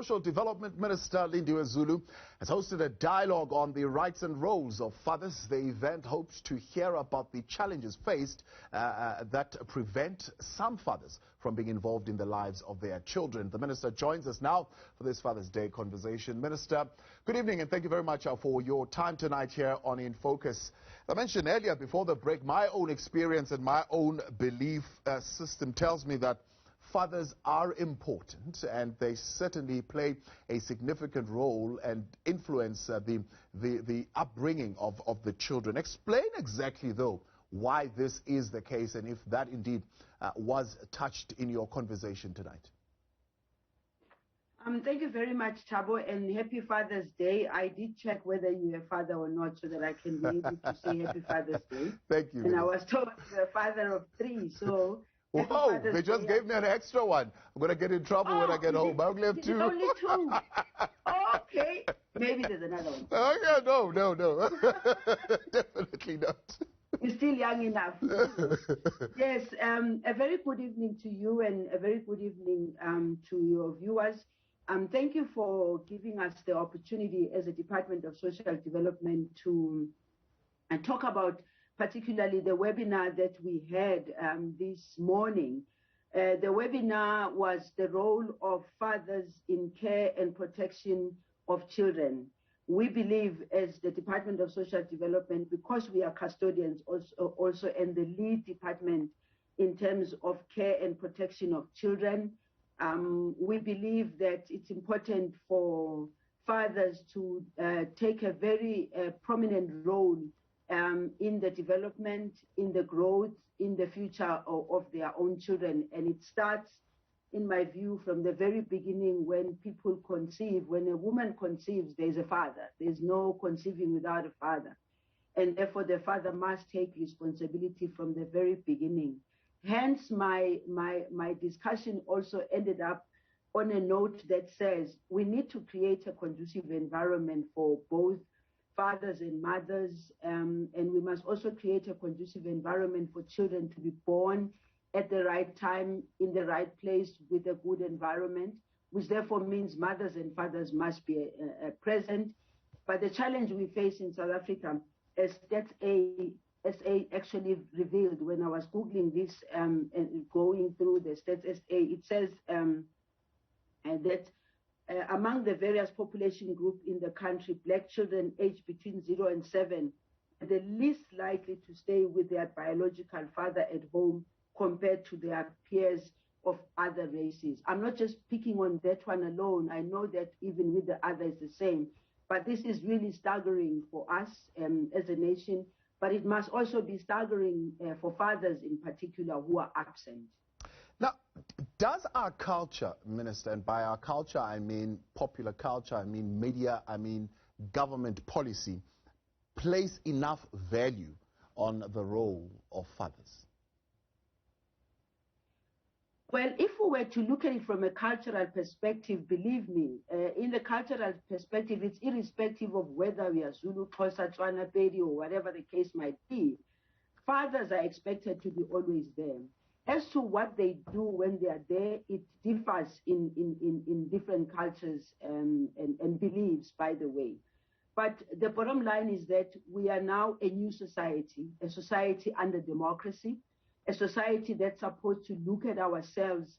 Social Development Minister Lindiwe Zulu has hosted a dialogue on the rights and roles of fathers. The event hopes to hear about the challenges faced that prevent some fathers from being involved in the lives of their children. The minister joins us now for this Father's Day conversation. Minister, good evening and thank you very much for your time tonight here on In Focus. I mentioned earlier before the break, my own experience and my own belief system tells me that fathers are important and they certainly play a significant role and influence the upbringing of the children. Explain exactly, though, why this is the case and if that indeed was touched in your conversation tonight. Thank you very much, Thabo, and happy Father's Day. I did check whether you're a father or not so that I can be able to say happy Father's Day. Thank you. And I was told you're a father of 3, so... Whoa, they just gave me an extra one. I'm going to get in trouble when I get home. I only have 2. Only 2. Okay. Maybe there's another one. Oh, yeah, no. Definitely not. You're still young enough. Yes, a very good evening to you and a very good evening to your viewers. Thank you for giving us the opportunity as a Department of Social Development to talk about particularly the webinar that we had this morning. The webinar was the role of fathers in care and protection of children. We believe as the Department of Social Development, because we are custodians also and the lead department in terms of care and protection of children, we believe that it's important for fathers to take a very prominent role in the development, in the growth, in the future of their own children. And it starts, in my view, from the very beginning when people conceive. When a woman conceives, there's a father. There's no conceiving without a father. And therefore, the father must take responsibility from the very beginning. Hence, my discussion also ended up on a note that says we need to create a conducive environment for both fathers and mothers, and we must also create a conducive environment for children to be born at the right time, in the right place, with a good environment, which therefore means mothers and fathers must be present. But the challenge we face in South Africa, as Stats SA actually revealed when I was Googling this and going through the Stats SA, it says that among the various population groups in the country, black children aged between 0 and 7 are the least likely to stay with their biological father at home compared to their peers of other races. I'm not just picking on that one alone. I know that even with the other it's the same. But this is really staggering for us as a nation. But it must also be staggering for fathers in particular who are absent. Now, does our culture, Minister, and by our culture I mean popular culture, I mean media, I mean government policy, place enough value on the role of fathers? Well, if we were to look at it from a cultural perspective, believe me, in the cultural perspective, it's irrespective of whether we are Zulu, Xhosa, Tswana, Pedi, or whatever the case might be. Fathers are expected to be always there. As to what they do when they are there, it differs in different cultures and beliefs, by the way. But the bottom line is that we are now a new society, a society under democracy, a society that's supposed to look at ourselves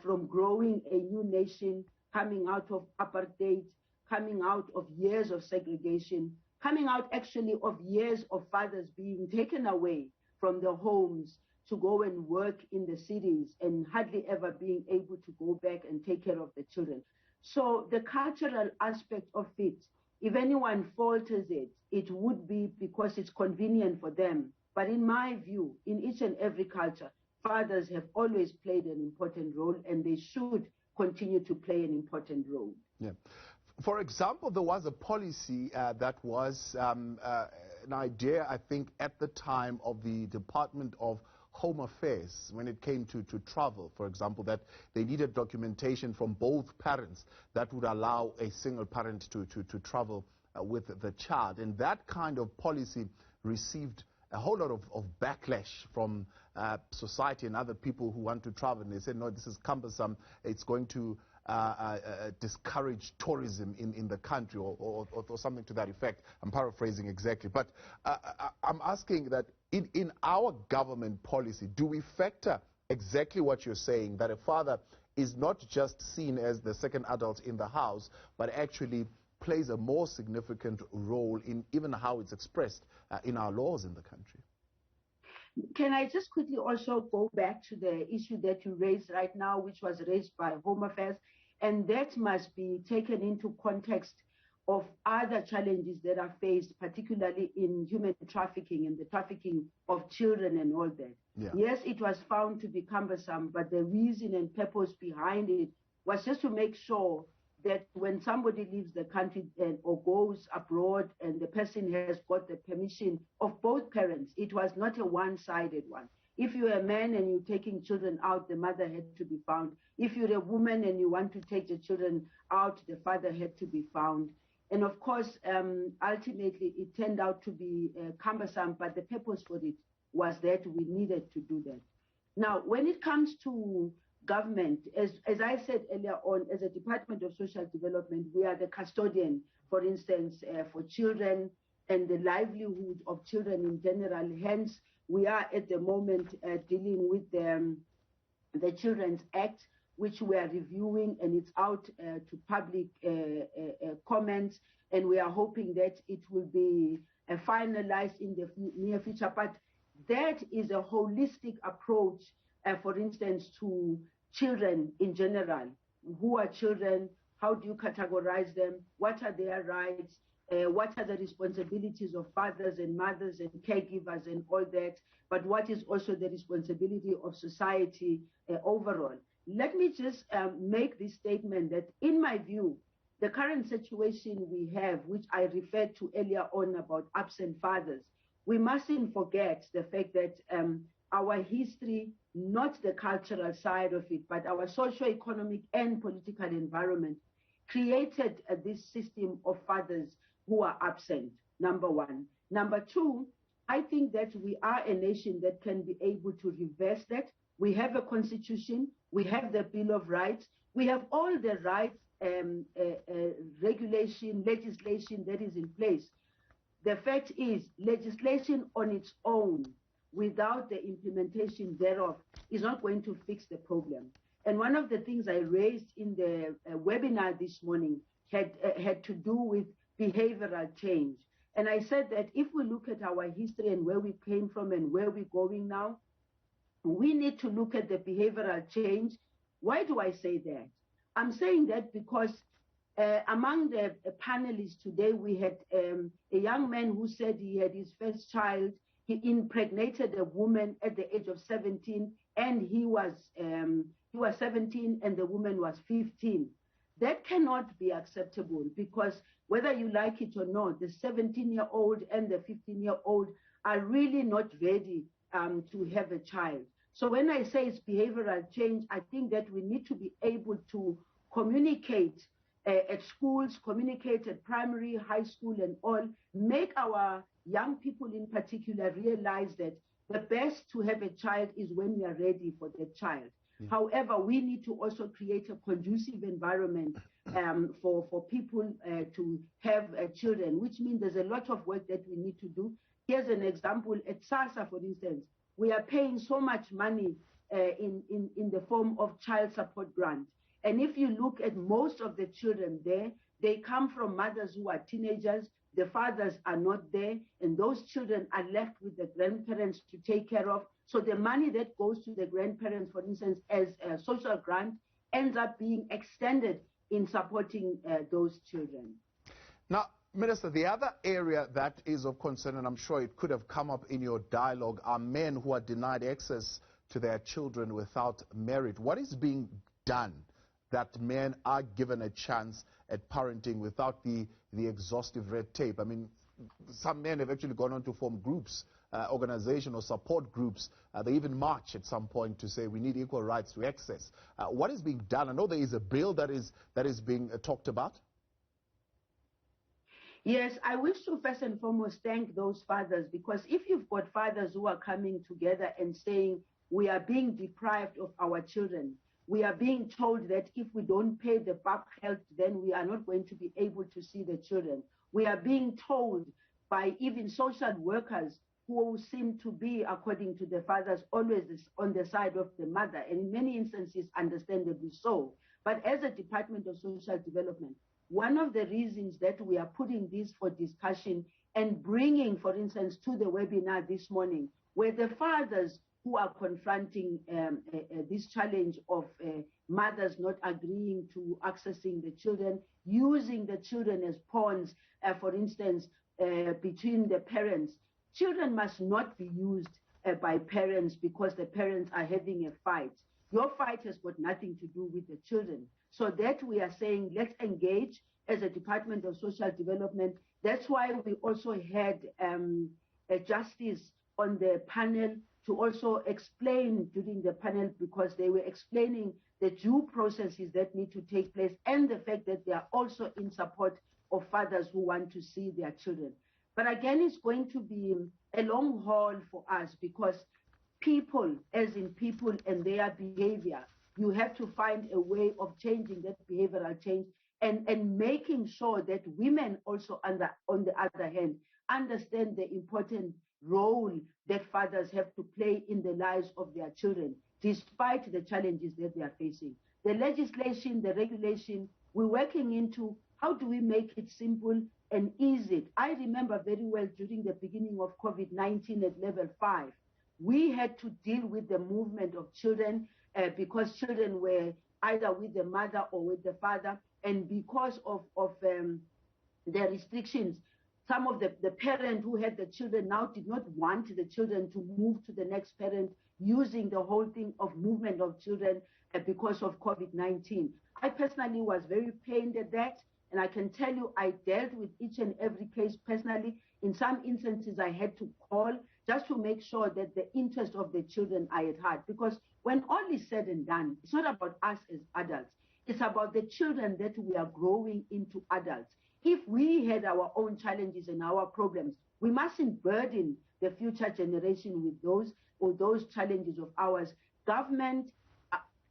from growing a new nation, coming out of apartheid, coming out of years of segregation, coming out actually of years of fathers being taken away from their homes to go and work in the cities and hardly ever being able to go back and take care of the children. So the cultural aspect of it, if anyone falters it, it would be because it's convenient for them. But in my view, in each and every culture, fathers have always played an important role and they should continue to play an important role. Yeah. For example, there was a policy that was an idea, I think, at the time of the Department of Home Affairs when it came to travel, for example, that they needed documentation from both parents that would allow a single parent to travel with the child. And that kind of policy received a whole lot of backlash from society and other people who want to travel. And they said, no, this is cumbersome. It's going to discourage tourism in the country, or something to that effect. I'm paraphrasing exactly. But I'm asking that in our government policy, do we factor exactly what you're saying, that a father is not just seen as the second adult in the house, but actually plays a more significant role in even how it's expressed in our laws in the country? Can I just quickly also go back to the issue that you raised right now, which was raised by Home Affairs, and that must be taken into context of other challenges that are faced, particularly in human trafficking and the trafficking of children and all that. Yeah. Yes, it was found to be cumbersome, but the reason and purpose behind it was just to make sure that when somebody leaves the country or goes abroad and the person has got the permission of both parents, it was not a one-sided one. If you're a man and you're taking children out, the mother had to be found. If you're a woman and you want to take the children out, the father had to be found. And of course, ultimately, it turned out to be cumbersome, but the purpose for it was that we needed to do that. Now, when it comes to government, as I said earlier on, as a Department of Social Development, we are the custodian, for instance, for children and the livelihood of children in general. Hence, we are at the moment dealing with the Children's Act, which we are reviewing, and it's out to public comments, and we are hoping that it will be finalized in the near future. But that is a holistic approach, for instance, to children in general. Who are children? How do you categorize them? What are their rights? What are the responsibilities of fathers and mothers and caregivers and all that? But what is also the responsibility of society overall? Let me just make this statement that, in my view, the current situation we have, which I referred to earlier on about absent fathers, we mustn't forget the fact that our history, not the cultural side of it, but our socio-economic and political environment created this system of fathers who are absent, number one. Number two, I think that we are a nation that can be able to reverse that. We have a constitution, we have the Bill of Rights, we have all the rights, regulation, legislation that is in place. The fact is, legislation on its own, without the implementation thereof, is not going to fix the problem. And one of the things I raised in the webinar this morning had to do with behavioral change. And I said that if we look at our history and where we came from and where we're going now, we need to look at the behavioral change. Why do I say that? I'm saying that because among the panelists today, we had a young man who said he had his first child. He impregnated a woman at the age of 17, and he was 17 and the woman was 15. That cannot be acceptable, because whether you like it or not, the 17-year-old and the 15-year-old are really not ready to have a child. So when I say it's behavioral change, I think that we need to be able to communicate at schools, communicate at primary, high school and all, make our young people in particular realize that the best to have a child is when we are ready for the child. Yeah. However, we need to also create a conducive environment for people to have children, which means there's a lot of work that we need to do. Here's an example. At SASSA, for instance, we are paying so much money in the form of child support grant. And if you look at most of the children there, they come from mothers who are teenagers. The fathers are not there, and those children are left with the grandparents to take care of. So the money that goes to the grandparents, for instance, as a social grant, ends up being extended in supporting those children. Now, Minister, the other area that is of concern, and I'm sure it could have come up in your dialogue, are men who are denied access to their children without merit. What is being done that men are given a chance at parenting without the exhaustive red tape? I mean, some men have actually gone on to form groups, organization or support groups. They even march at some point to say we need equal rights to access. What is being done? I know there is a bill that is being talked about. Yes, I wish to first and foremost thank those fathers, because if you've got fathers who are coming together and saying we are being deprived of our children, We are being told that if we don't pay the public health, then we are not going to be able to see the children. We are being told by even social workers who seem to be, according to the fathers, always on the side of the mother, and in many instances, understandably so. But as a Department of Social Development, one of the reasons that we are putting this for discussion and bringing, for instance, to the webinar this morning, were the fathers who are confronting this challenge of mothers not agreeing to accessing the children, using the children as pawns, for instance, between the parents. Children must not be used by parents because the parents are having a fight. Your fight has got nothing to do with the children. So that we are saying, let's engage as a Department of Social Development. That's why we also had a justice on the panel to also explain during the panel, because they were explaining the due processes that need to take place and the fact that they are also in support of fathers who want to see their children. But again, it's going to be a long haul for us, because people, as in people and their behavior, you have to find a way of changing that behavioral change and making sure that women also, on the other hand, understand the important role that fathers have to play in the lives of their children, despite the challenges that they are facing. The legislation, the regulation, we're working into how do we make it simple and easy. I remember very well during the beginning of COVID-19 at level 5, we had to deal with the movement of children because children were either with the mother or with the father, and because of the restrictions, some of the parent who had the children now did not want the children to move to the next parent, using the whole thing of movement of children because of COVID-19. I personally was very pained at that, and I can tell you I dealt with each and every case personally. In some instances, I had to call just to make sure that the interest of the children I had heard. Because when all is said and done, it's not about us as adults. It's about the children that we are growing into adults. If we had our own challenges and our problems, we mustn't burden the future generation with those challenges of ours. Government,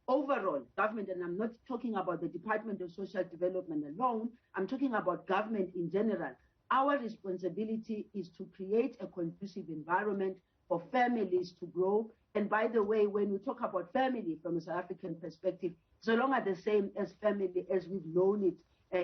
overall government, and I'm not talking about the Department of Social Development alone, I'm talking about government in general. Our responsibility is to create a conducive environment for families to grow. And by the way, when we talk about family from a South African perspective, it's no longer the same as family as we've known it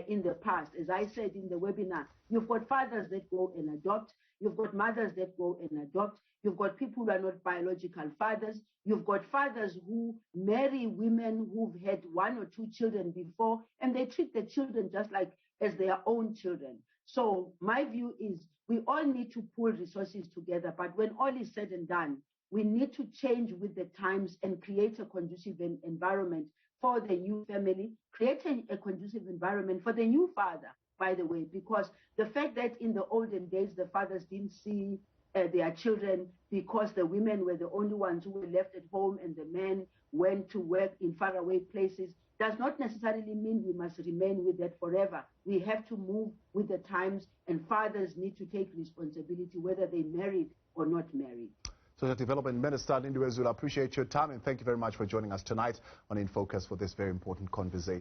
in the past. As I said in the webinar, you've got fathers that go and adopt, you've got mothers that go and adopt, you've got people who are not biological fathers, you've got fathers who marry women who've had 1 or 2 children before, and they treat the children just like as their own children. So my view is we all need to pull resources together, but when all is said and done, we need to change with the times and create a conducive environment for the new family, creating a conducive environment for the new father, by the way, because the fact that in the olden days, the fathers didn't see their children because the women were the only ones who were left at home and the men went to work in faraway places, does not necessarily mean we must remain with that forever. We have to move with the times, and fathers need to take responsibility whether they married or not married. Social Development Minister Lindiwe Zulu, I appreciate your time and thank you very much for joining us tonight on In Focus for this very important conversation.